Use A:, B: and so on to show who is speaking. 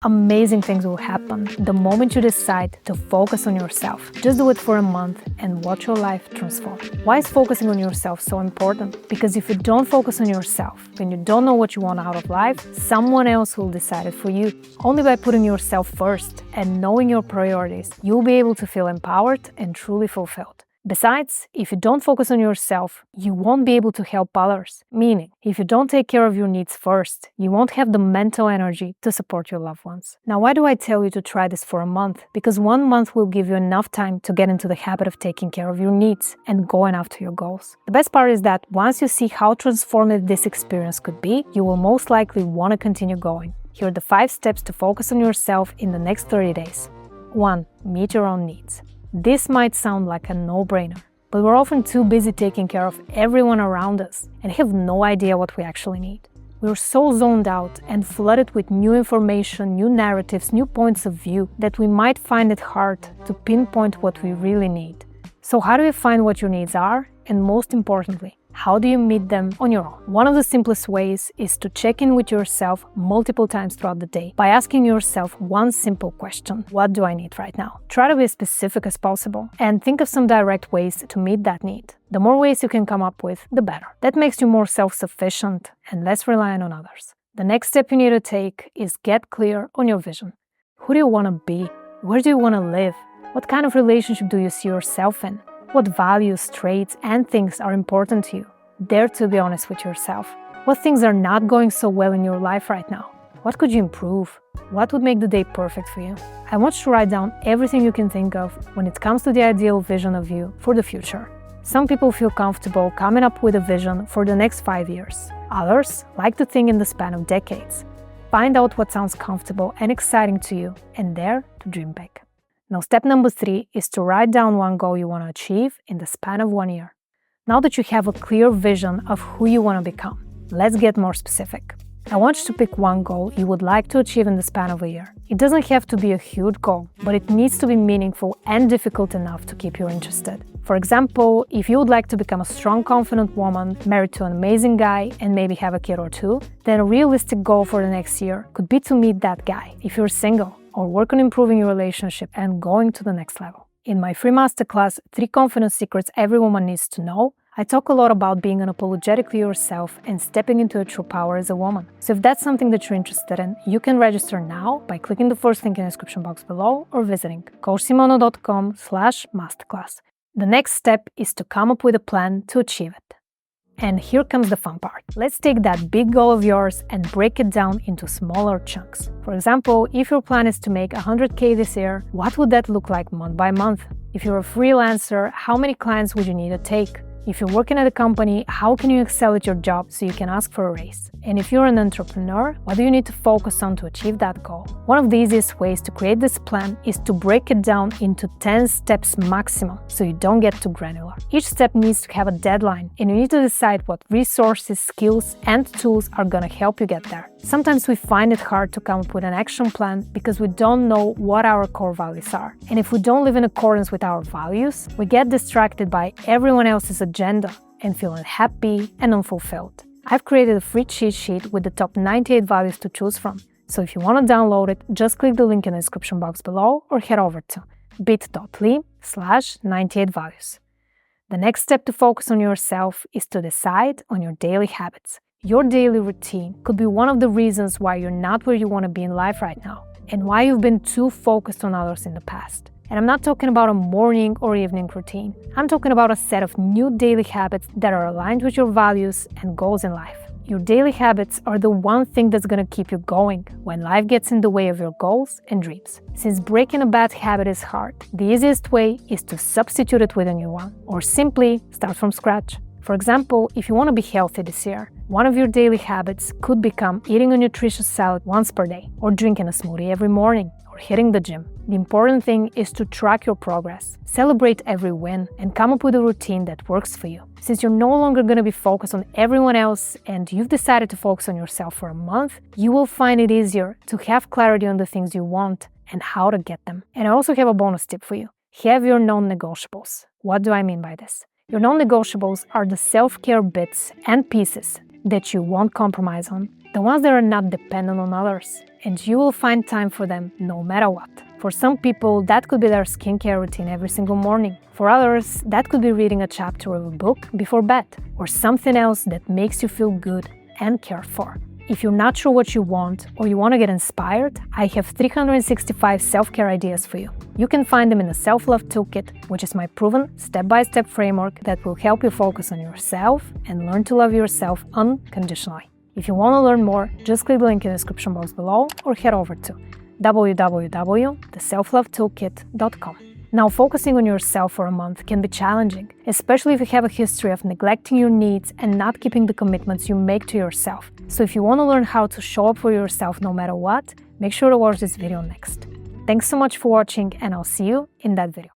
A: Amazing things will happen the moment you decide to focus on yourself. Just do it for a month and watch your life transform. Why is focusing on yourself so important? Because if you don't focus on yourself, when you don't know what you want out of life, someone else will decide it for you. Only by putting yourself first and knowing your priorities, you'll be able to feel empowered and truly fulfilled. Besides, if you don't focus on yourself, you won't be able to help others. Meaning, if you don't take care of your needs first, you won't have the mental energy to support your loved ones. Now, why do I tell you to try this for a month? Because 1 month will give you enough time to get into the habit of taking care of your needs and going after your goals. The best part is that once you see how transformative this experience could be, you will most likely want to continue going. Here are the 5 steps to focus on yourself in the next 30 days. 1. Meet your own needs. This might sound like a no-brainer, but we're often too busy taking care of everyone around us and have no idea what we actually need. We're so zoned out and flooded with new information, new narratives, new points of view that we might find it hard to pinpoint what we really need. So how do you find what your needs are? And most importantly, how do you meet them on your own? One of the simplest ways is to check in with yourself multiple times throughout the day by asking yourself one simple question: what do I need right now? Try to be as specific as possible and think of some direct ways to meet that need. The more ways you can come up with, the better. That makes you more self-sufficient and less reliant on others. The next step you need to take is get clear on your vision. Who do you want to be? Where do you want to live? What kind of relationship do you see yourself in? What values, traits, and things are important to you? Dare to be honest with yourself. What things are not going so well in your life right now? What could you improve? What would make the day perfect for you? I want you to write down everything you can think of when it comes to the ideal vision of you for the future. Some people feel comfortable coming up with a vision for the next 5 years. Others like to think in the span of decades. Find out what sounds comfortable and exciting to you and dare to dream big. Now, step number 3 is to write down one goal you want to achieve in the span of 1 year. Now that you have a clear vision of who you want to become, let's get more specific. I want you to pick one goal you would like to achieve in the span of a year. It doesn't have to be a huge goal, but it needs to be meaningful and difficult enough to keep you interested. For example, if you would like to become a strong, confident woman, married to an amazing guy, and maybe have a kid or 2, then a realistic goal for the next year could be to meet that guy if you're single, or work on improving your relationship and going to the next level. In my free masterclass, 3 Confidence Secrets Every Woman Needs to Know, I talk a lot about being unapologetically yourself and stepping into your true power as a woman. So if that's something that you're interested in, you can register now by clicking the first link in the description box below or visiting coachsimono.com/masterclass. The next step is to come up with a plan to achieve it. And here comes the fun part. Let's take that big goal of yours and break it down into smaller chunks. For example, if your plan is to make 100K this year, what would that look like month by month? If you're a freelancer, how many clients would you need to take? If you're working at a company, how can you excel at your job so you can ask for a raise? And if you're an entrepreneur, what do you need to focus on to achieve that goal? One of the easiest ways to create this plan is to break it down into 10 steps maximum so you don't get too granular. Each step needs to have a deadline, and you need to decide what resources, skills, and tools are going to help you get there. Sometimes we find it hard to come up with an action plan because we don't know what our core values are. And if we don't live in accordance with our values, we get distracted by everyone else's agenda and feel unhappy and unfulfilled. I've created a free cheat sheet with the top 98 values to choose from. So if you want to download it, just click the link in the description box below or head over to bit.ly/98values. The next step to focus on yourself is to decide on your daily habits. Your daily routine could be one of the reasons why you're not where you want to be in life right now and why you've been too focused on others in the past. And I'm not talking about a morning or evening routine. I'm talking about a set of new daily habits that are aligned with your values and goals in life. Your daily habits are the one thing that's going to keep you going when life gets in the way of your goals and dreams. Since breaking a bad habit is hard, the easiest way is to substitute it with a new one, or simply start from scratch. For example, if you want to be healthy this year, one of your daily habits could become eating a nutritious salad once per day, or drinking a smoothie every morning, or hitting the gym. The important thing is to track your progress, celebrate every win, and come up with a routine that works for you. Since you're no longer going to be focused on everyone else and you've decided to focus on yourself for a month, you will find it easier to have clarity on the things you want and how to get them. And I also have a bonus tip for you. Have your non-negotiables. What do I mean by this? Your non-negotiables are the self-care bits and pieces that you won't compromise on the ones that are not dependent on others, and you will find time for them no matter what. For some people, that could be their skincare routine every single morning. For others, that could be reading a chapter of a book before bed, or something else that makes you feel good and cared for. If you're not sure what you want, or you want to get inspired, I have 365 self-care ideas for you. You can find them in the Self-Love Toolkit, which is my proven step-by-step framework that will help you focus on yourself and learn to love yourself unconditionally. If you want to learn more, just click the link in the description box below or head over to www.theselflovetoolkit.com. Now, focusing on yourself for a month can be challenging, especially if you have a history of neglecting your needs and not keeping the commitments you make to yourself. So if you want to learn how to show up for yourself no matter what, make sure to watch this video next. Thanks so much for watching, and I'll see you in that video.